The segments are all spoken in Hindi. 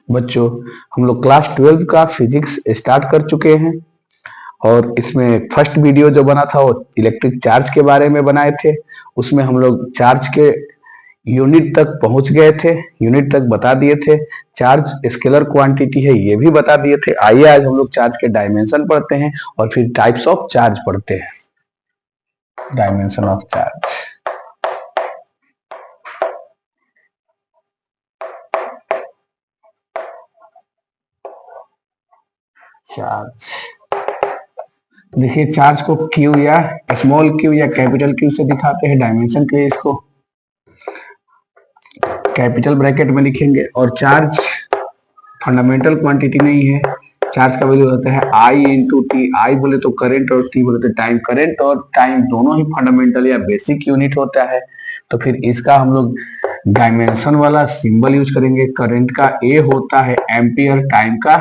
बच्चों, हम लोग क्लास 12 का फिजिक्स स्टार्ट कर चुके हैं और इसमें फर्स्ट वीडियो जो बना था वो इलेक्ट्रिक चार्ज के बारे में बनाए थे। उसमें हम लोग चार्ज के यूनिट तक पहुंच गए थे, यूनिट तक बता दिए थे। चार्ज स्केलर क्वांटिटी है ये भी बता दिए थे। आइए आज हम लोग चार्ज के डायमेंशन पढ़ते हैं और फिर टाइप्स ऑफ चार्ज पढ़ते हैं। Dimension of charge. चार्ज देखिए, चार्ज को क्यू या स्मॉल क्यू या कैपिटल क्यू से दिखाते हैं। डायमेंशन के लिए इसको कैपिटल ब्रैकेट में लिखेंगे। और चार्ज फंडामेंटल क्वांटिटी नहीं है। चार्ज का वैल्यू होता है आई इंटू टी। आई बोले तो करंट और टी बोले तो टाइम। करंट और टाइम दोनों ही फंडामेंटल या बेसिक यूनिट होता है। तो फिर इसका हम लोग डायमेंशन वाला सिंबल यूज करेंगे। करंट का ए होता है एम्पियर, टाइम का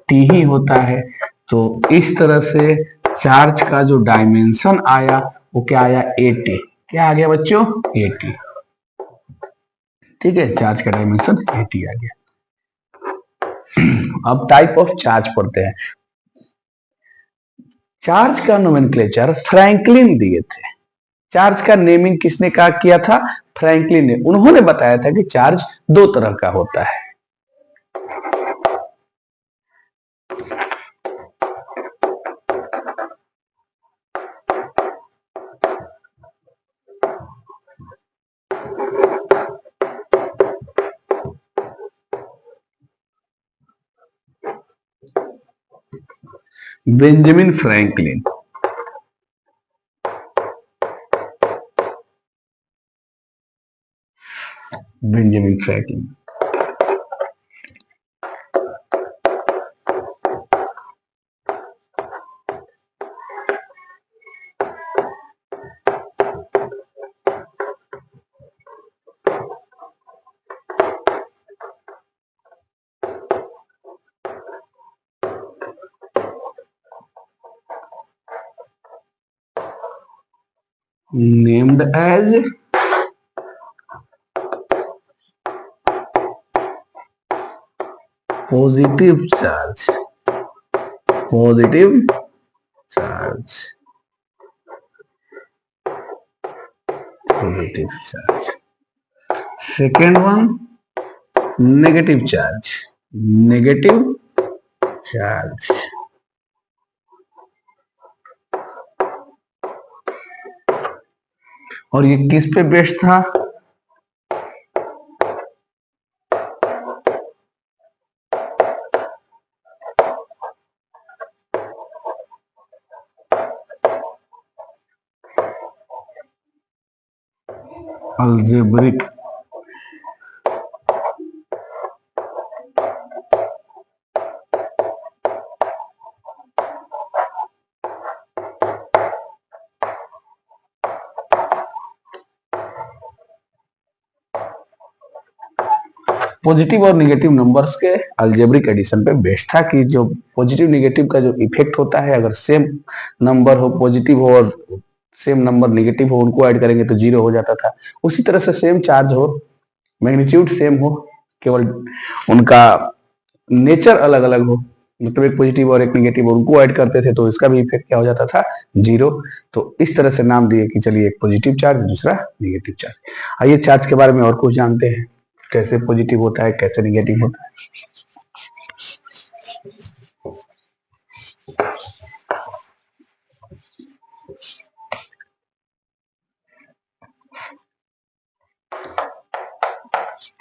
टी ही होता है। तो इस तरह से चार्ज का जो डायमेंशन आया वो क्या आया, एटी। क्या आ गया बच्चों, एटी। ठीक है, चार्ज का डायमेंशन एटी आ गया। अब टाइप ऑफ चार्ज पढ़ते हैं। चार्ज का नोमेनक्लेचर फ्रैंकलिन दिए थे। चार्ज का नेमिंग किसने कहा किया था, फ्रैंकलिन ने। उन्होंने बताया था कि चार्ज दो तरह का होता है। Benjamin Franklin. Benjamin Franklin. Named as positive charge. Positive charge. Positive charge. Second one negative charge. Negative charge. और ये किस पे बेस्ड था, अलजेब्रिक। पॉजिटिव और निगेटिव नंबर्स के अलजेब्रिक एडिशन पे बेस्ड था कि जो पॉजिटिव निगेटिव का जो इफेक्ट होता है, अगर सेम नंबर हो पॉजिटिव हो और सेम नंबर निगेटिव हो, उनको ऐड करेंगे तो जीरो हो जाता था। उसी तरह से सेम चार्ज हो, मैग्नीट्यूड सेम हो, केवल उनका नेचर अलग अलग हो, मतलब एक पॉजिटिव और एक निगेटिव हो, उनको ऐड करते थे तो इसका भी इफेक्ट क्या हो जाता था, जीरो। तो इस तरह से नाम दिए कि चलिए एक पॉजिटिव चार्ज दूसरा निगेटिव चार्ज। आइए चार्ज के बारे में और कुछ जानते हैं, कैसे पॉजिटिव होता है कैसे निगेटिव होता है।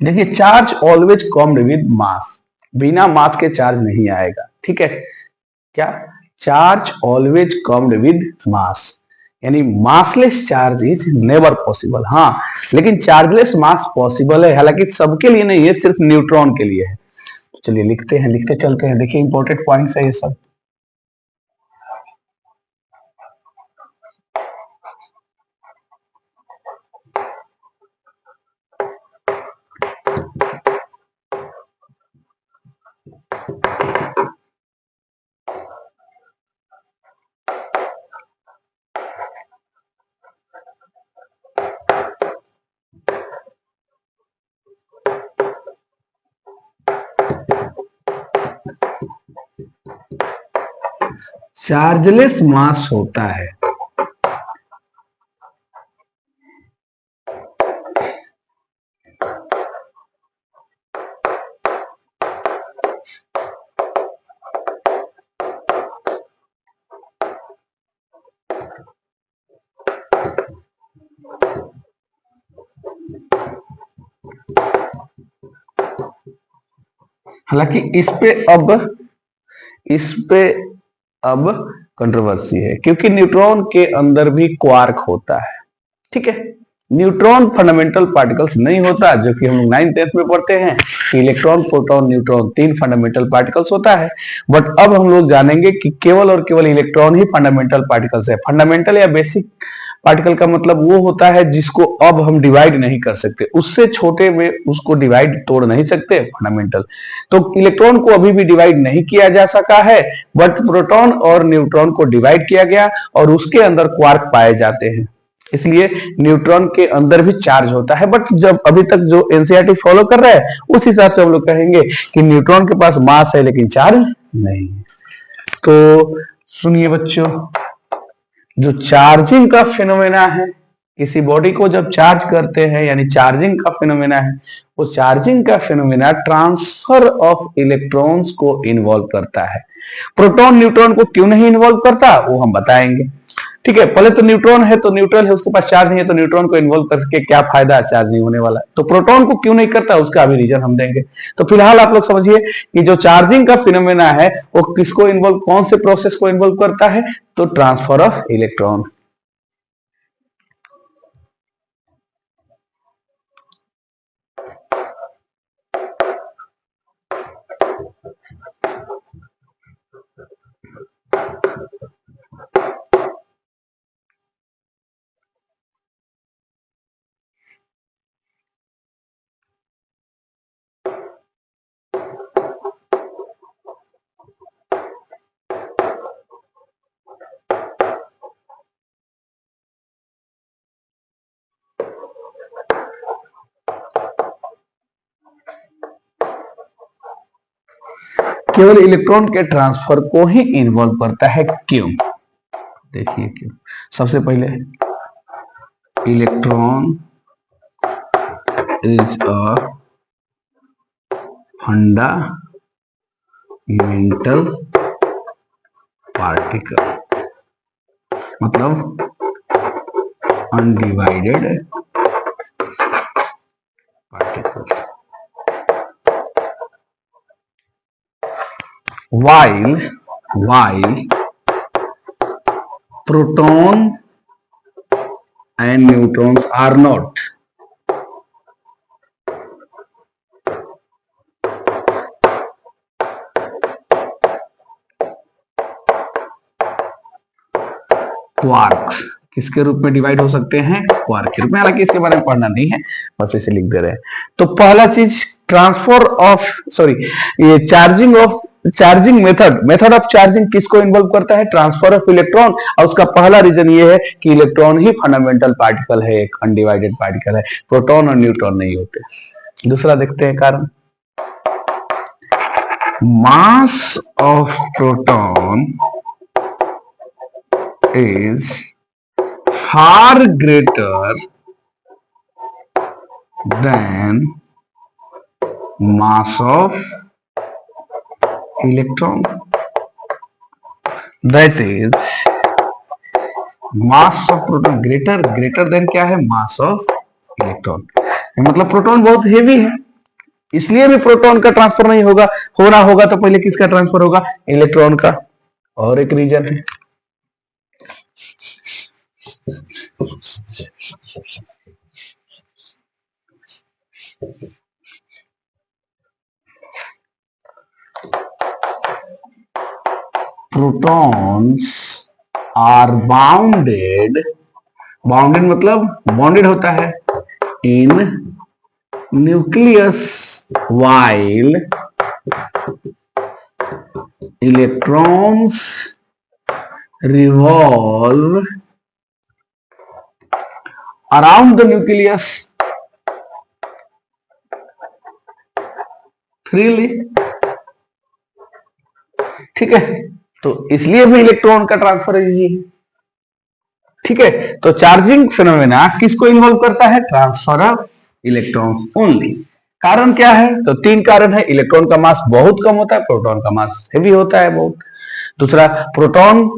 देखिए, charge always comed with mass. बिना मास के चार्ज नहीं आएगा, ठीक है। क्या, charge always comed with mass, यानी massless charge is never possible. हाँ, लेकिन चार्जलेस मास पॉसिबल है, हालांकि सबके लिए नहीं है, सिर्फ न्यूट्रॉन के लिए है। तो चलिए लिखते हैं, लिखते चलते हैं। देखिए इंपॉर्टेंट पॉइंट्स है ये सब। चार्जलेस मास होता है। हालांकि इस पे अब कंट्रोवर्सी है, क्योंकि न्यूट्रॉन के अंदर भी क्वार्क होता है। ठीक है, न्यूट्रॉन फंडामेंटल पार्टिकल्स नहीं होता, जो कि हम लोग 9th-10th में पढ़ते हैं कि electron, proton, neutron 3 fundamental particles होता है। बट अब हम लोग जानेंगे कि केवल और केवल इलेक्ट्रॉन ही फंडामेंटल पार्टिकल्स है। फंडामेंटल या बेसिक पार्टिकल का मतलब वो होता है जिसको अब हम डिवाइड नहीं कर सकते, उससे छोटे में उसको डिवाइड तोड़ नहीं सकते, फंडामेंटल। तो इलेक्ट्रॉन को अभी भी डिवाइड नहीं किया जा सका है, बट प्रोटॉन और न्यूट्रॉन को डिवाइड किया गया और उसके अंदर क्वार्क पाए जाते हैं। इसलिए न्यूट्रॉन के अंदर भी चार्ज होता है। बट जब अभी तक जो एनसीईआरटी फॉलो कर रहा है उस हिसाब से हम लोग कहेंगे कि न्यूट्रॉन के पास मास है लेकिन चार्ज नहीं है। तो सुनिए बच्चों, जो चार्जिंग का फिनोमेना है, किसी बॉडी को जब चार्ज करते हैं यानी चार्जिंग का फिनोमेना है, वो चार्जिंग का फिनोमेना ट्रांसफर ऑफ इलेक्ट्रॉन्स को इन्वॉल्व करता है। प्रोटॉन न्यूट्रॉन को क्यों नहीं इन्वॉल्व करता वो हम बताएंगे। ठीक है, पहले तो न्यूट्रॉन है तो न्यूट्रल है, उसके पास चार्ज नहीं है, तो न्यूट्रॉन को इन्वॉल्व करके क्या फायदा, चार्ज नहीं होने वाला। तो प्रोटॉन को क्यों नहीं करता उसका अभी रीजन हम देंगे। तो फिलहाल आप लोग समझिए कि जो चार्जिंग का फिनोमेना है वो किसको इन्वॉल्व, कौन से प्रोसेस को इन्वॉल्व करता है, तो ट्रांसफर ऑफ इलेक्ट्रॉन। केवल इलेक्ट्रॉन के ट्रांसफर को ही इन्वॉल्व करता है। क्यों, देखिए क्यों। सबसे पहले electron is a fundamental particle, मतलब undivided particles, while proton and neutrons are not. Quarks किसके रूप में डिवाइड हो सकते हैं, क्वार्क के रूप में। हालांकि इसके बारे में पढ़ना नहीं है, बस इसे लिख दे रहे हैं। तो पहला चीज ट्रांसफर ऑफ ये चार्जिंग मेथड ऑफ चार्जिंग किसको इन्वॉल्व करता है, ट्रांसफर ऑफ इलेक्ट्रॉन। और उसका पहला रीजन ये है कि इलेक्ट्रॉन ही फंडामेंटल पार्टिकल है, एक अनडिवाइडेड पार्टिकल है, प्रोटॉन और न्यूट्रॉन नहीं होते। दूसरा देखते हैं कारण, mass of proton is far greater than mass of electron. That is, mass of proton greater than क्या है, mass of electron। मतलब प्रोटॉन बहुत हेवी है, इसलिए भी प्रोटॉन का ट्रांसफर नहीं होगा। होना होगा तो पहले किसका ट्रांसफर होगा, इलेक्ट्रॉन का। और एक रीजन है, प्रोटॉन्स आर बाउंडेड मतलब बॉन्डेड होता है इन nucleus, while electrons revolve around the nucleus freely। ठीक है, तो इसलिए भी इलेक्ट्रॉन का ट्रांसफर इजी है। ठीक है, तो चार्जिंग फिनोमेना किसको इन्वॉल्व करता है? Transfer of electron only. कारण क्या है? तो तीन कारण है। इलेक्ट्रॉन का मास बहुत कम होता है, प्रोटॉन का मास हेवी होता है बहुत। दूसरा, प्रोटॉन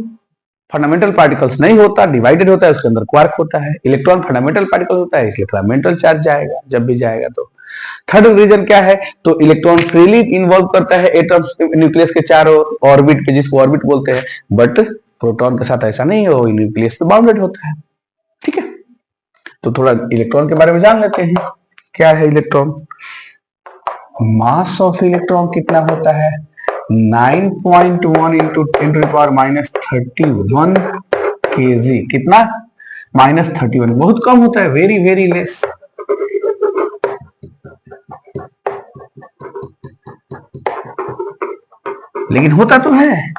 फंडामेंटल पार्टिकल्स नहीं होता, डिवाइडेड होता है, उसके अंदर क्वार्क होता है। इलेक्ट्रॉन फंडामेंटल पार्टिकल होता है, इसलिए फंडामेंटल चार्ज जाएगा जब भी जाएगा। तो थर्ड रीजन क्या है? तो इलेक्ट्रॉन फ्रीली इन्वॉल्व करता है एटम्स न्यूक्लियस के चारों ऑर्बिट पे, जिसको ऑर्बिट बोलते हैं। बट प्रोटॉन के साथ ऐसा नहीं है, वो न्यूक्लियस पे बाउंडेड होता है। ठीक है, तो थोड़ा इलेक्ट्रॉन के बारे में जान लेते हैं। क्या है इलेक्ट्रॉन? मास ऑफ इलेक्ट्रॉन कितना होता है? 9.1 इंटू 10⁻31 kg। कितना? -31। बहुत कम होता है, वेरी वेरी लेस। लेकिन होता तो है।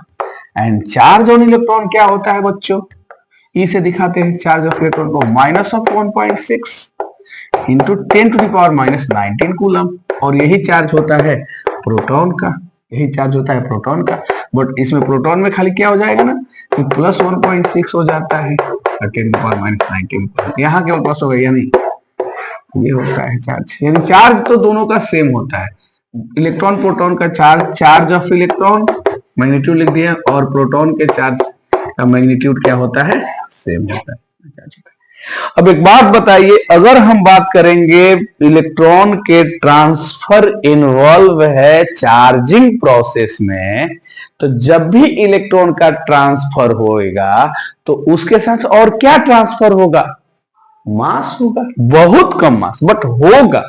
एंड चार्ज ऑन इलेक्ट्रॉन क्या होता है बच्चों? ई से दिखाते हैं चार्ज ऑफ इलेक्ट्रॉन को, -1.6 इंटू 10⁻19 कूलम। और यही चार्ज होता है प्रोटॉन का, यही चार्ज होता है प्रोटॉन का। बट इसमें प्रोटॉन में खाली क्या हो जाएगा ना कि +1.6 हो जाता है, 10⁻19। यहाँ केवल प्लस हो गया, यानी ये होता है चार्ज। यानी चार्ज तो दोनों का सेम होता है। इलेक्ट्रॉन प्रोटॉन का charge, charge of electron magnitude लिख दिया, और प्रोटॉन के चार्ज का मैग्नीट्यूड क्या होता है? सेम होता है। अब एक बात बताइए, अगर हम बात करेंगे इलेक्ट्रॉन के ट्रांसफर इन्वॉल्व है चार्जिंग प्रोसेस में, तो जब भी इलेक्ट्रॉन का ट्रांसफर होएगा तो उसके साथ और क्या ट्रांसफर होगा? मास होगा। बहुत कम मास, बट होगा,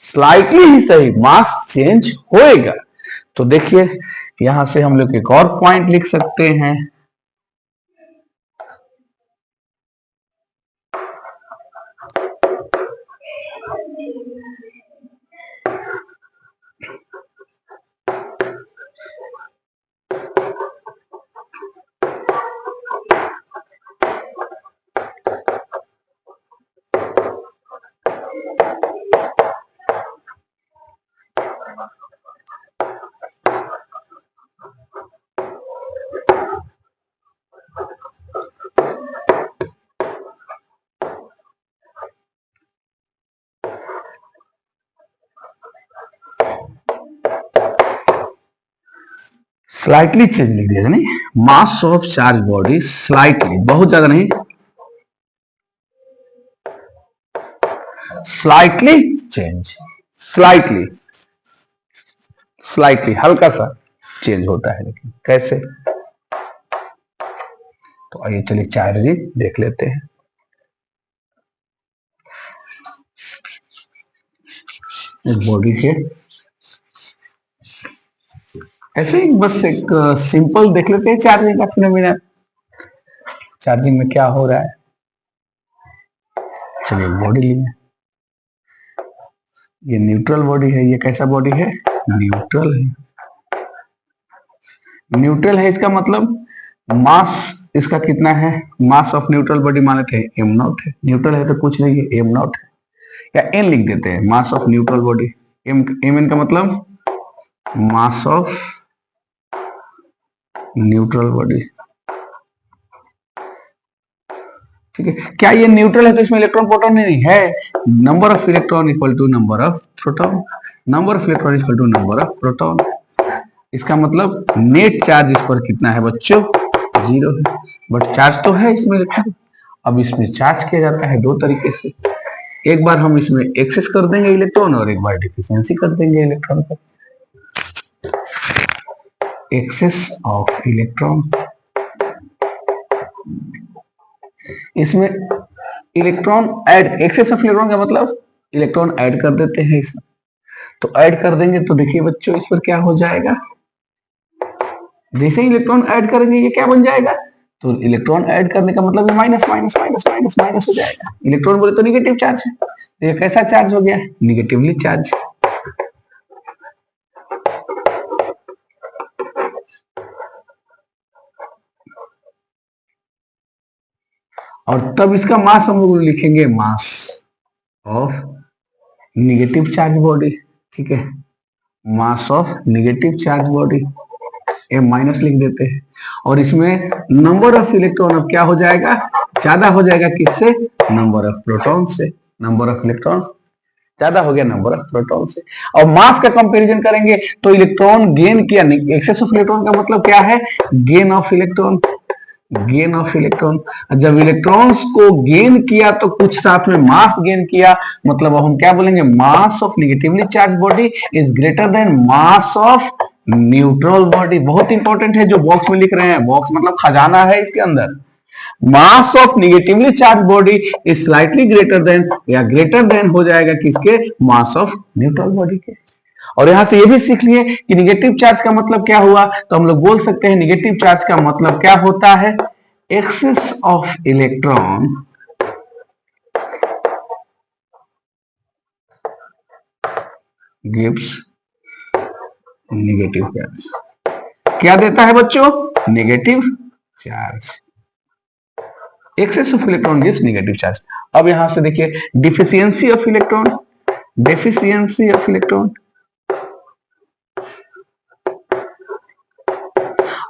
स्लाइटली ही सही, मास चेंज होएगा। तो देखिए, यहां से हम लोग एक और पॉइंट लिख सकते हैं। स्लाइटली चेंज लिख दिया, नहीं, mass of charge body slightly, बहुत ज्यादा नहीं, स्लाइटली चेंज, स्लाइटली, स्लाइटली हल्का सा चेंज होता है। लेकिन कैसे? तो आइए चलिए चार्जिंग देख लेते हैं। इस बॉडी के ऐसे ही बस एक सिंपल देख लेते हैं चार्जिंग का फिनोमेना, चार्जिंग में क्या हो रहा है। चलिए बॉडी लिए, ये न्यूट्रल बॉडी है। ये कैसा बॉडी है? न्यूट्रल है। न्यूट्रल है, इसका मतलब मास इसका कितना है? मास ऑफ न्यूट्रल बॉडी मानते हैं m0 है। न्यूट्रल है तो कुछ नहीं है, m0 है, या n लिख देते हैं, mass of neutral body. mn का मतलब मास ऑफ न्यूट्रल बॉडी। ठीक है, क्या ये न्यूट्रल है तो इसमें इलेक्ट्रॉन प्रोटॉन नहीं है? Number of electron equal to number of proton, number of electron equal to number of proton. इसका मतलब नेट चार्ज इस पर कितना है बच्चों? 0 है। बट चार्ज तो है इसमें इलेक्ट्रॉन। अब इसमें चार्ज किया जाता है दो तरीके से, एक बार हम इसमें एक्सेस कर देंगे इलेक्ट्रॉन, और एक बार डिफिशियंसी कर देंगे इलेक्ट्रॉन का। एक्सेस ऑफ इलेक्ट्रॉन, इसमें electron add, excess of electron का मतलब इलेक्ट्रॉन ऐड कर देते हैं इसमें। तो ऐड कर देंगे तो देखिए बच्चों, इस पर क्या हो जाएगा? जैसे ही इलेक्ट्रॉन ऐड करेंगे ये क्या बन जाएगा? तो इलेक्ट्रॉन ऐड करने का मतलब minus minus minus minus minus हो जाएगा। इलेक्ट्रॉन बोले तो निगेटिव चार्ज है, तो ये कैसा चार्ज हो गया? Negatively charge. और तब इसका मास हम लोग लिखेंगे mass of negative charge body. ठीक है, mass of negative charge body M minus लिख देते हैं। और इसमें नंबर ऑफ इलेक्ट्रॉन अब क्या हो जाएगा, ज्यादा हो जाएगा किससे, नंबर ऑफ प्रोटॉन से। नंबर ऑफ इलेक्ट्रॉन ज्यादा हो गया नंबर ऑफ प्रोटॉन से। और मास का कंपैरिजन करेंगे तो इलेक्ट्रॉन गेन किया, एक्सेस ऑफ इलेक्ट्रॉन का मतलब क्या है, gain of electron. Gain of electron, जब इलेक्ट्रॉन्स को गेन किया तो कुछ साथ में मास गेन किया, मतलब अब हम क्या बोलेंगे, mass of negatively charge body is greater then mass of neutral body. बहुत इंपॉर्टेंट है जो बॉक्स में लिख रहे हैं, बॉक्स मतलब खजाना है इसके अंदर। Mass of negatively charge body is slightly greater than, या ग्रेटर देन हो जाएगा किसके, मास ऑफ न्यूट्रल बॉडी के। और यहां से ये भी सीख लिए कि निगेटिव चार्ज का मतलब क्या हुआ, तो हम लोग बोल सकते हैं निगेटिव चार्ज का मतलब क्या होता है, excess of electron gives negative charge. क्या देता है बच्चों, negative charge. Excess of electron gives negative charge. अब यहां से देखिए deficiency of electron, deficiency of electron,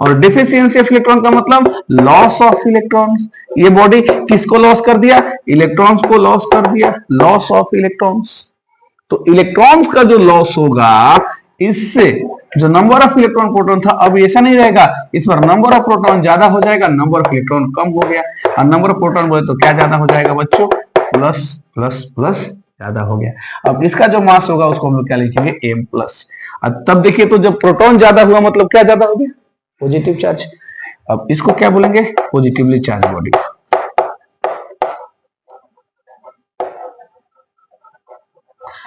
और डेफिशिएंसी ऑफ इलेक्ट्रॉन का मतलब लॉस ऑफ इलेक्ट्रॉन्स। ये बॉडी किसको लॉस कर दिया, इलेक्ट्रॉन्स को लॉस कर दिया, लॉस ऑफ इलेक्ट्रॉन्स। तो इलेक्ट्रॉन्स का जो लॉस होगा, इससे जो नंबर ऑफ इलेक्ट्रॉन प्रोटॉन था अब ऐसा नहीं रहेगा, इस बार नंबर ऑफ प्रोटॉन ज्यादा हो जाएगा, नंबर ऑफ इलेक्ट्रॉन कम हो गया। और नंबर ऑफ प्रोटॉन बोले तो क्या ज्यादा हो जाएगा बच्चों, प्लस प्लस प्लस ज्यादा हो गया। अब इसका जो मास होगा उसको हम लोग क्या लिखेंगे, m प्लस। तब देखिए तो जब प्रोटॉन ज्यादा हुआ मतलब क्या ज्यादा हो गया, पॉजिटिव चार्ज। अब इसको क्या बोलेंगे, पॉजिटिवली चार्ज बॉडी।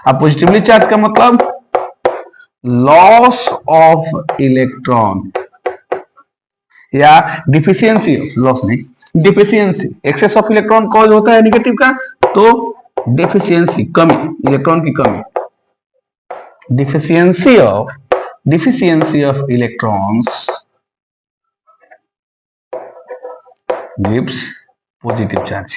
अब पॉजिटिवली चार्ज का मतलब लॉस ऑफ इलेक्ट्रॉन, या डिफिशियंसी, लॉस नहीं, deficiency. Excess of electron cause होता है नेगेटिव का, तो डिफिशियंसी कमी, इलेक्ट्रॉन की कमी। Deficiency of electrons gives positive charge.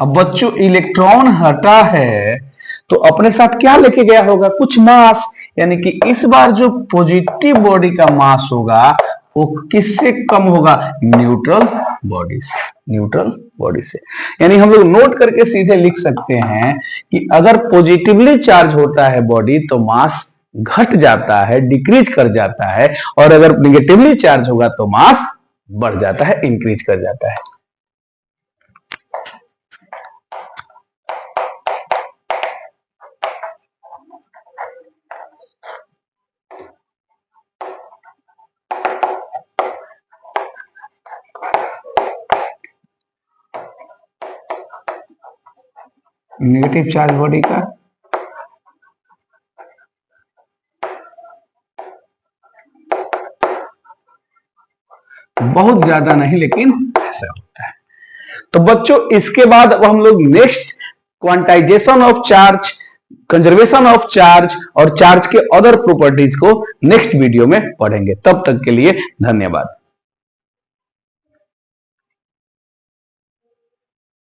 अब बच्चों इलेक्ट्रॉन हटा है तो अपने साथ क्या लेके गया होगा, कुछ मास, यानी कि इस बार जो पॉजिटिव बॉडी का मास होगा वो किससे कम होगा, न्यूट्रल बॉडी से, न्यूट्रल बॉडी से। यानी हम लोग नोट करके सीधे लिख सकते हैं कि अगर पॉजिटिवली चार्ज होता है बॉडी तो मास घट जाता है, डिक्रीज कर जाता है, और अगर निगेटिवली चार्ज होगा तो मास बढ़ जाता है, इंक्रीज कर जाता है। नेगेटिव चार्ज बॉडी का बहुत ज्यादा नहीं, लेकिन ऐसा होता है। तो बच्चों इसके बाद अब हम लोग next quantization of charge, conservation of charge और चार्ज के अदर प्रॉपर्टीज को नेक्स्ट वीडियो में पढ़ेंगे। तब तक के लिए धन्यवाद।